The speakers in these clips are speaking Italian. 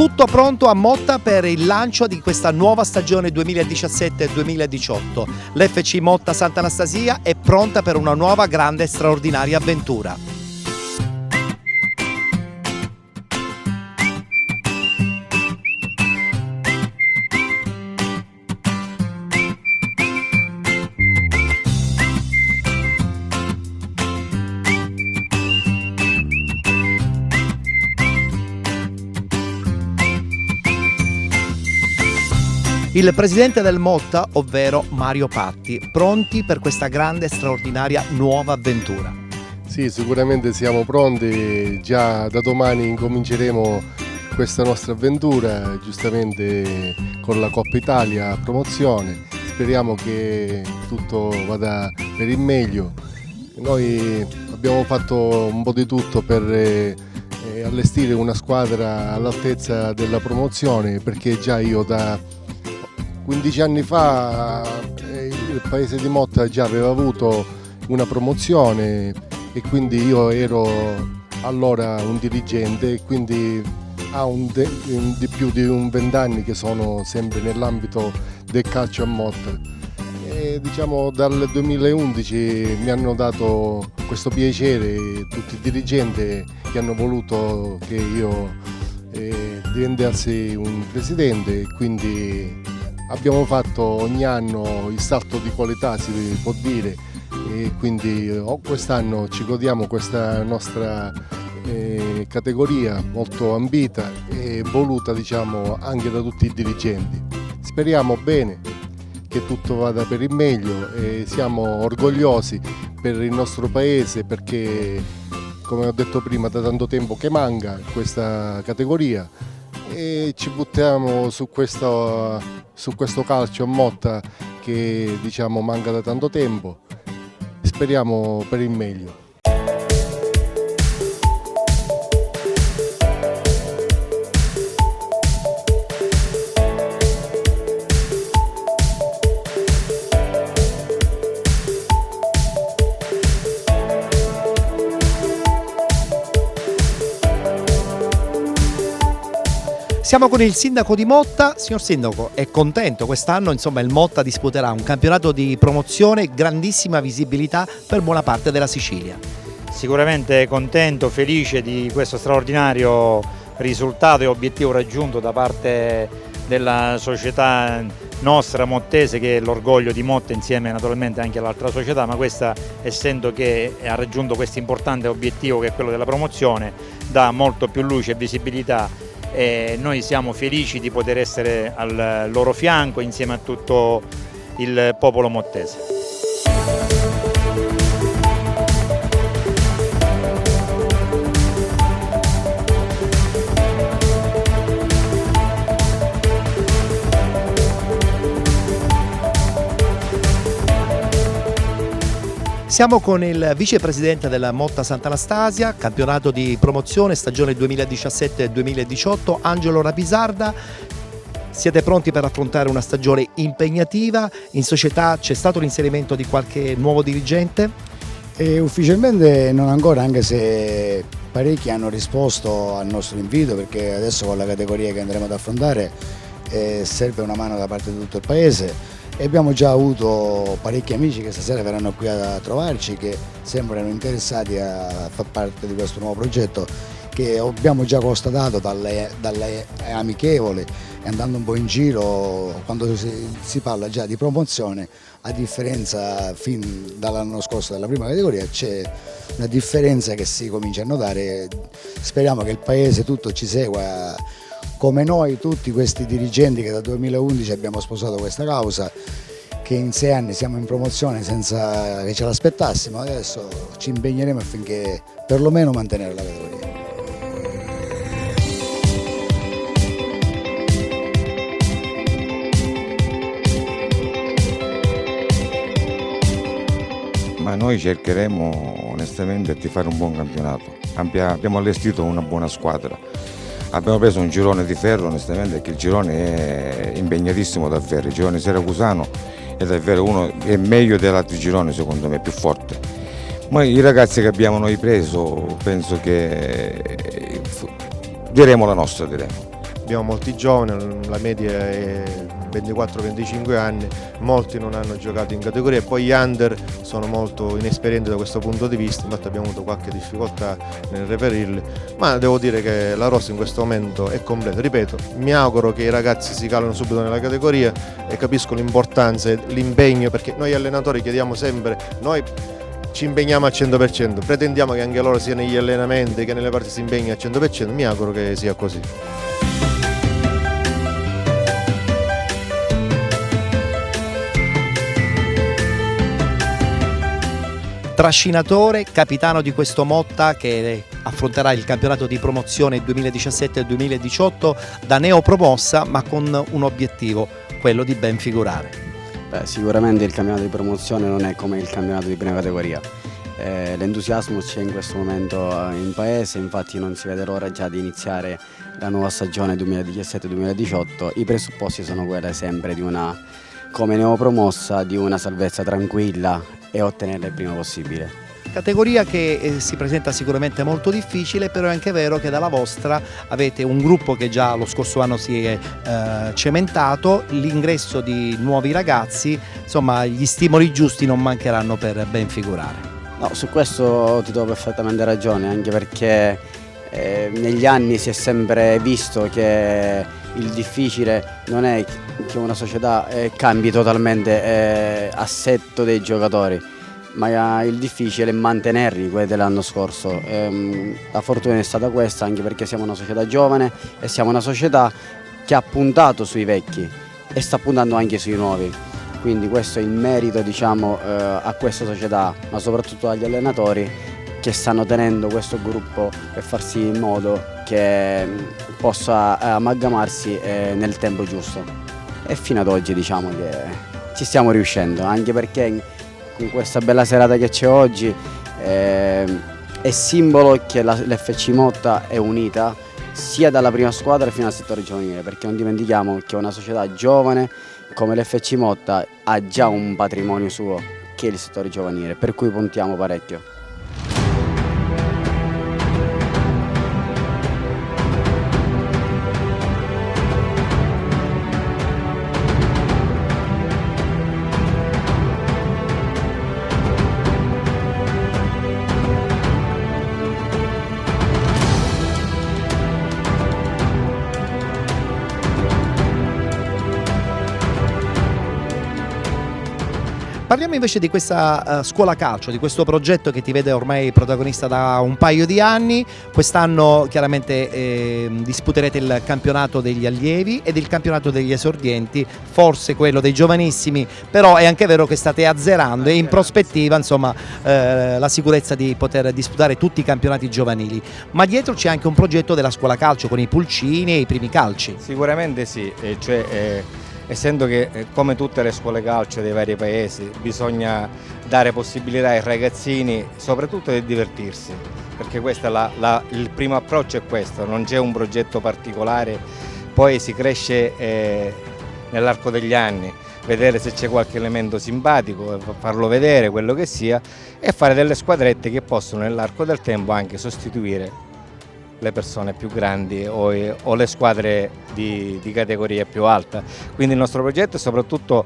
tutto pronto a Motta per il lancio di questa nuova stagione 2017-2018. L'FC Motta Sant'Anastasia è pronta per una nuova grande e straordinaria avventura. Il presidente del Motta, ovvero Mario Patti, pronti per questa grande e straordinaria nuova avventura? Sì, sicuramente siamo pronti, già da domani incominceremo questa nostra avventura, giustamente con la Coppa Italia promozione. Speriamo che tutto vada per il meglio. Noi abbiamo fatto un po' di tutto per allestire una squadra all'altezza della promozione, perché già io da 15 anni fa il paese di Motta già aveva avuto una promozione e quindi io ero allora un dirigente e quindi di più di 20 anni che sono sempre nell'ambito del calcio a Motta. E diciamo dal 2011 mi hanno dato questo piacere tutti i dirigenti che hanno voluto che io diventassi un presidente e quindi abbiamo fatto ogni anno il salto di qualità, si può dire, e quindi quest'anno ci godiamo questa nostra categoria molto ambita e voluta, diciamo, anche da tutti i dirigenti. Speriamo bene che tutto vada per il meglio e siamo orgogliosi per il nostro paese perché, come ho detto prima, da tanto tempo che manca questa categoria e ci buttiamo su questo calcio a Motta che, diciamo, manca da tanto tempo. Speriamo per il meglio. Siamo con il sindaco di Motta. Signor sindaco, è contento? Quest'anno insomma il Motta disputerà un campionato di promozione, grandissima visibilità per buona parte della Sicilia. Sicuramente contento, felice di questo straordinario risultato e obiettivo raggiunto da parte della società nostra mottese, che è l'orgoglio di Motta insieme naturalmente anche all'altra società, ma questa, essendo che ha raggiunto questo importante obiettivo che è quello della promozione, dà molto più luce e visibilità. E noi siamo felici di poter essere al loro fianco insieme a tutto il popolo mottese. Siamo con il vicepresidente della Motta Sant'Anastasia, campionato di promozione stagione 2017-2018, Angelo Rapisarda. Siete pronti per affrontare una stagione impegnativa? In società c'è stato l'inserimento di qualche nuovo dirigente? Ufficialmente non ancora, anche se parecchi hanno risposto al nostro invito, perché adesso con la categoria che andremo ad affrontare serve una mano da parte di tutto il paese. E abbiamo già avuto parecchi amici che stasera verranno qui a trovarci, che sembrano interessati a far parte di questo nuovo progetto che abbiamo già constatato dalle amichevoli e andando un po' in giro quando si parla già di promozione. A differenza fin dall'anno scorso della prima categoria c'è una differenza che si comincia a notare. Speriamo che il paese tutto ci segua, come noi tutti questi dirigenti che dal 2011 abbiamo sposato questa causa, che in 6 anni siamo in promozione senza che ce l'aspettassimo. Adesso ci impegneremo affinché perlomeno mantenere la categoria. Ma noi cercheremo onestamente di fare un buon campionato. Abbiamo allestito una buona squadra. Abbiamo preso un girone di ferro, onestamente, perché il girone è impegnatissimo davvero. Il girone siracusano è davvero è meglio degli altri gironi, secondo me, più forte. Ma i ragazzi che abbiamo noi preso, penso che diremo la nostra, diremo. abbiamo molti giovani, la media è 24-25 anni, molti non hanno giocato in categoria e poi gli under sono molto inesperienti da questo punto di vista, infatti abbiamo avuto qualche difficoltà nel reperirli, ma devo dire che la rosa in questo momento è completa. Ripeto, mi auguro che i ragazzi si calano subito nella categoria e capisco l'importanza e l'impegno, perché noi allenatori chiediamo sempre, noi ci impegniamo al 100%, pretendiamo che anche loro sia negli allenamenti che nelle partite si impegni al 100%, mi auguro che sia così. Trascinatore, capitano di questo Motta che affronterà il campionato di promozione 2017-2018 da neopromossa, ma con un obiettivo, quello di ben figurare. Sicuramente il campionato di promozione non è come il campionato di prima categoria. L'entusiasmo c'è in questo momento in paese, infatti non si vede l'ora già di iniziare la nuova stagione 2017-2018. I presupposti sono quelli sempre di una, come neopromossa, di una salvezza tranquilla e ottenerla il prima possibile. Categoria che si presenta sicuramente molto difficile, però è anche vero che dalla vostra avete un gruppo che già lo scorso anno si è cementato, l'ingresso di nuovi ragazzi, insomma gli stimoli giusti non mancheranno per ben figurare. No, su questo ti do perfettamente ragione, anche perché negli anni si è sempre visto che il difficile non è che una società cambi totalmente assetto dei giocatori, ma il difficile è mantenerli quelli dell'anno scorso. La fortuna è stata questa, anche perché siamo una società giovane e siamo una società che ha puntato sui vecchi e sta puntando anche sui nuovi. Quindi questo è il merito, diciamo, a questa società, ma soprattutto agli allenatori che stanno tenendo questo gruppo per far sì in modo che possa amalgamarsi nel tempo giusto. E fino ad oggi diciamo che ci stiamo riuscendo, anche perché con questa bella serata che c'è oggi è simbolo che l'FC Motta è unita sia dalla prima squadra fino al settore giovanile, perché non dimentichiamo che una società giovane come l'FC Motta ha già un patrimonio suo che è il settore giovanile, per cui puntiamo parecchio. Parliamo invece di questa scuola calcio, di questo progetto che ti vede ormai protagonista da un paio di anni. Quest'anno chiaramente disputerete il campionato degli allievi ed il campionato degli esordienti, forse quello dei giovanissimi, però è anche vero che state azzerando e in prospettiva insomma la sicurezza di poter disputare tutti i campionati giovanili. Ma dietro c'è anche un progetto della scuola calcio con i pulcini e i primi calci. Sicuramente sì, essendo che come tutte le scuole calcio dei vari paesi bisogna dare possibilità ai ragazzini soprattutto di divertirsi, perché questo il primo approccio è questo, non c'è un progetto particolare, poi si cresce nell'arco degli anni, vedere se c'è qualche elemento simpatico, farlo vedere, quello che sia, e fare delle squadrette che possono nell'arco del tempo anche sostituire le persone più grandi o le squadre di categoria più alta. Quindi il nostro progetto è soprattutto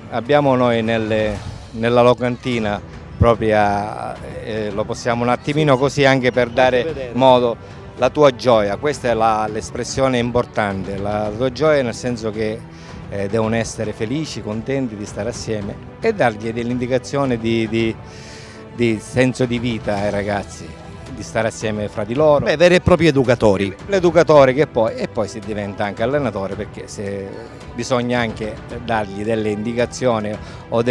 abbiamo noi nella locantina propria, lo possiamo un attimino così anche per dare modo, la tua gioia, questa è l'espressione importante, la tua gioia nel senso che devono essere felici, contenti di stare assieme e dargli dell'indicazione di senso di vita ai ragazzi, di stare assieme fra di loro. Beh, veri e propri educatori. L'educatore e poi si diventa anche allenatore, perché bisogna anche dargli delle indicazioni o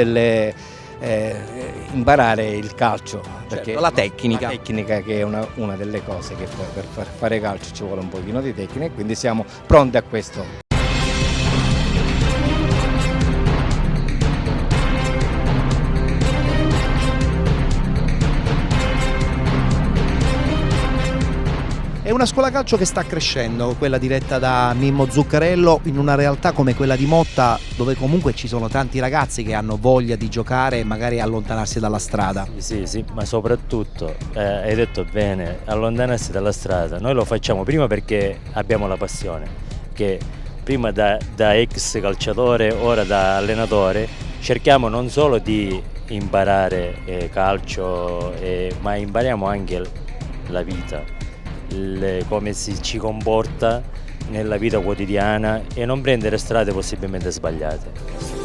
imparare il calcio, perché certo, la tecnica. La tecnica che è una delle cose che poi per fare calcio ci vuole un pochino di tecnica, e quindi siamo pronti a questo. È una scuola calcio che sta crescendo, quella diretta da Mimmo Zuccarello, in una realtà come quella di Motta, dove comunque ci sono tanti ragazzi che hanno voglia di giocare e magari allontanarsi dalla strada. Sì, ma soprattutto, hai detto bene, allontanarsi dalla strada. Noi lo facciamo prima perché abbiamo la passione, che prima da ex calciatore, ora da allenatore, cerchiamo non solo di imparare calcio, ma impariamo anche la vita. Come si ci comporta nella vita quotidiana e non prendere strade possibilmente sbagliate.